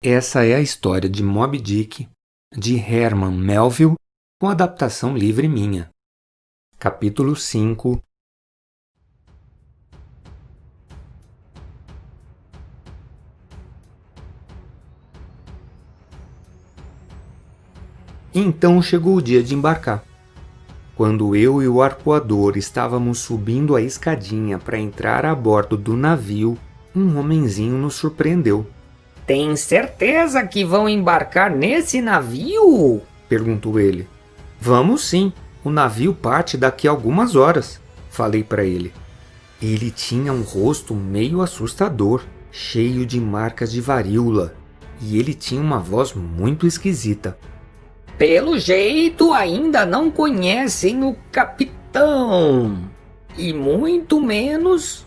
Essa é a história de Moby Dick, de Herman Melville, com adaptação livre minha. Capítulo 5. Então chegou o dia de embarcar. Quando eu e o arpoador estávamos subindo a escadinha para entrar a bordo do navio, um homenzinho nos surpreendeu. Tem certeza que vão embarcar nesse navio? Perguntou ele. Vamos sim, o navio parte daqui a algumas horas, falei para ele. Ele tinha um rosto meio assustador, cheio de marcas de varíola, e ele tinha uma voz muito esquisita. Pelo jeito ainda não conhecem o capitão, e muito menos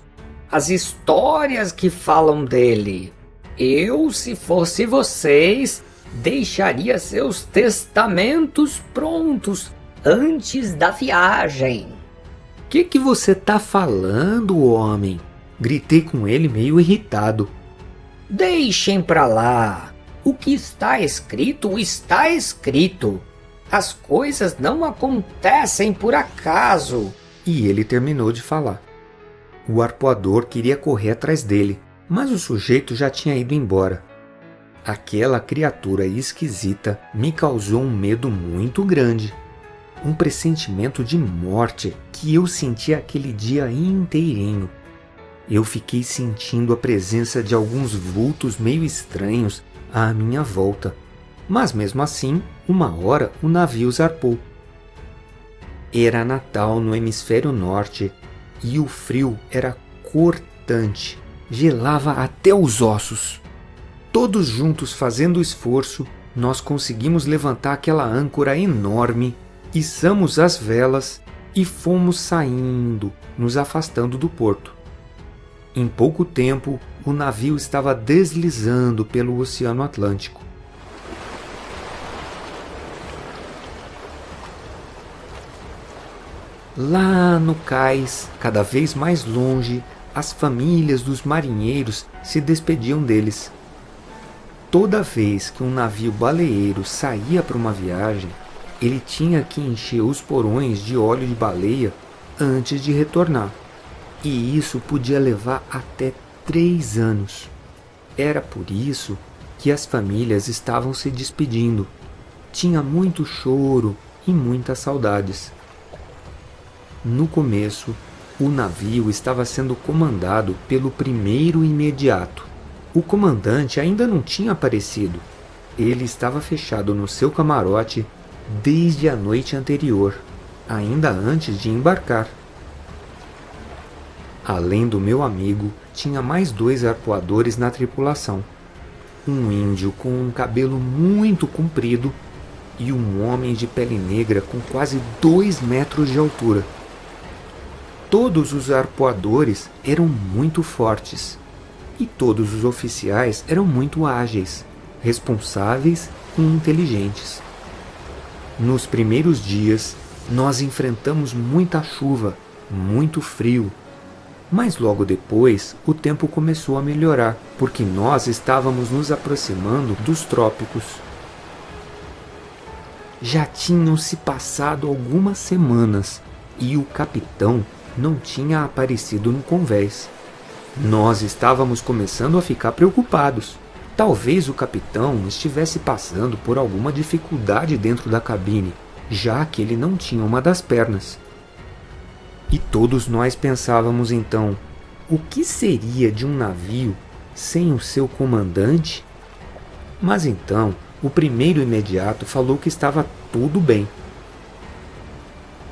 as histórias que falam dele. Eu, se fosse vocês, deixaria seus testamentos prontos antes da viagem. Que você tá falando, homem? Gritei com ele meio irritado. Deixem pra lá. O que está escrito, está escrito. As coisas não acontecem por acaso. E ele terminou de falar. O arpoador queria correr atrás dele, mas o sujeito já tinha ido embora. Aquela criatura esquisita me causou um medo muito grande. Um pressentimento de morte que eu senti aquele dia inteirinho. Eu fiquei sentindo a presença de alguns vultos meio estranhos à minha volta. Mas mesmo assim, uma hora o navio zarpou. Era Natal no hemisfério norte e o frio era cortante. Gelava até os ossos. Todos juntos fazendo esforço, nós conseguimos levantar aquela âncora enorme, içamos as velas e fomos saindo, nos afastando do porto. Em pouco tempo, o navio estava deslizando pelo Oceano Atlântico. Lá no cais, cada vez mais longe, as famílias dos marinheiros se despediam deles. Toda vez que um navio baleeiro saía para uma viagem, ele tinha que encher os porões de óleo de baleia antes de retornar. E isso podia levar até 3 anos. Era por isso que as famílias estavam se despedindo. Tinha muito choro e muitas saudades. No começo, o navio estava sendo comandado pelo primeiro imediato. O comandante ainda não tinha aparecido. Ele estava fechado no seu camarote desde a noite anterior, ainda antes de embarcar. Além do meu amigo, tinha mais 2 arpoadores na tripulação. Um índio com um cabelo muito comprido e um homem de pele negra com quase 2 metros de altura. Todos os arpoadores eram muito fortes e todos os oficiais eram muito ágeis, responsáveis e inteligentes. Nos primeiros dias, nós enfrentamos muita chuva, muito frio, mas logo depois o tempo começou a melhorar, porque nós estávamos nos aproximando dos trópicos. Já tinham se passado algumas semanas e o capitão não tinha aparecido no convés. Nós estávamos começando a ficar preocupados. Talvez o capitão estivesse passando por alguma dificuldade dentro da cabine, já que ele não tinha uma das pernas. E todos nós pensávamos então, o que seria de um navio sem o seu comandante? Mas então, o primeiro imediato falou que estava tudo bem.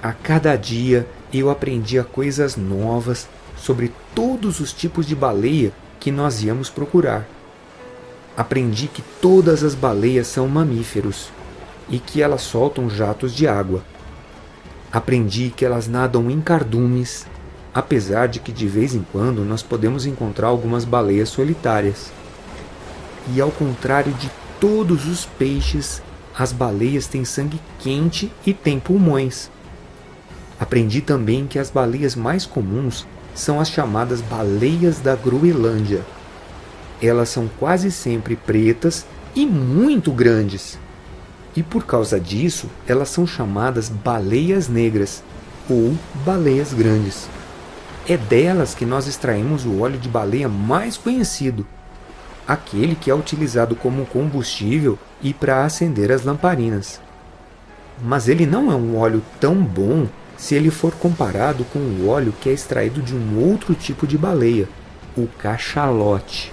A cada dia eu aprendia coisas novas sobre todos os tipos de baleia que nós íamos procurar. Aprendi que todas as baleias são mamíferos e que elas soltam jatos de água. Aprendi que elas nadam em cardumes, apesar de que de vez em quando nós podemos encontrar algumas baleias solitárias. E ao contrário de todos os peixes, as baleias têm sangue quente e têm pulmões. Aprendi também que as baleias mais comuns são as chamadas baleias da Groenlândia. Elas são quase sempre pretas e muito grandes. E por causa disso, elas são chamadas baleias negras ou baleias grandes. É delas que nós extraímos o óleo de baleia mais conhecido, aquele que é utilizado como combustível e para acender as lamparinas. Mas ele não é um óleo tão bom se ele for comparado com o óleo que é extraído de um outro tipo de baleia, o cachalote.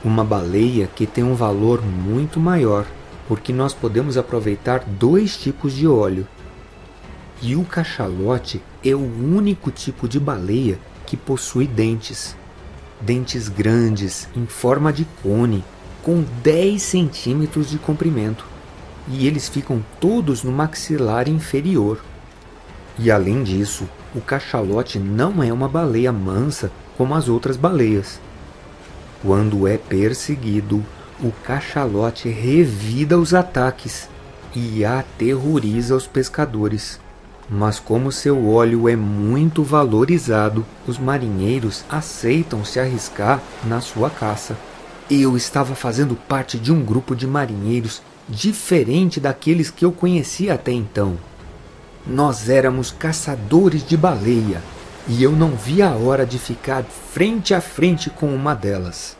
Uma baleia que tem um valor muito maior, porque nós podemos aproveitar 2 tipos de óleo. E o cachalote é o único tipo de baleia que possui dentes. Dentes grandes, em forma de cone, com 10 centímetros de comprimento. E eles ficam todos no maxilar inferior. E além disso, o cachalote não é uma baleia mansa como as outras baleias. Quando é perseguido, o cachalote revida os ataques e aterroriza os pescadores. Mas como seu óleo é muito valorizado, os marinheiros aceitam se arriscar na sua caça. Eu estava fazendo parte de um grupo de marinheiros diferente daqueles que eu conhecia até então. Nós éramos caçadores de baleia, e eu não via a hora de ficar frente a frente com uma delas.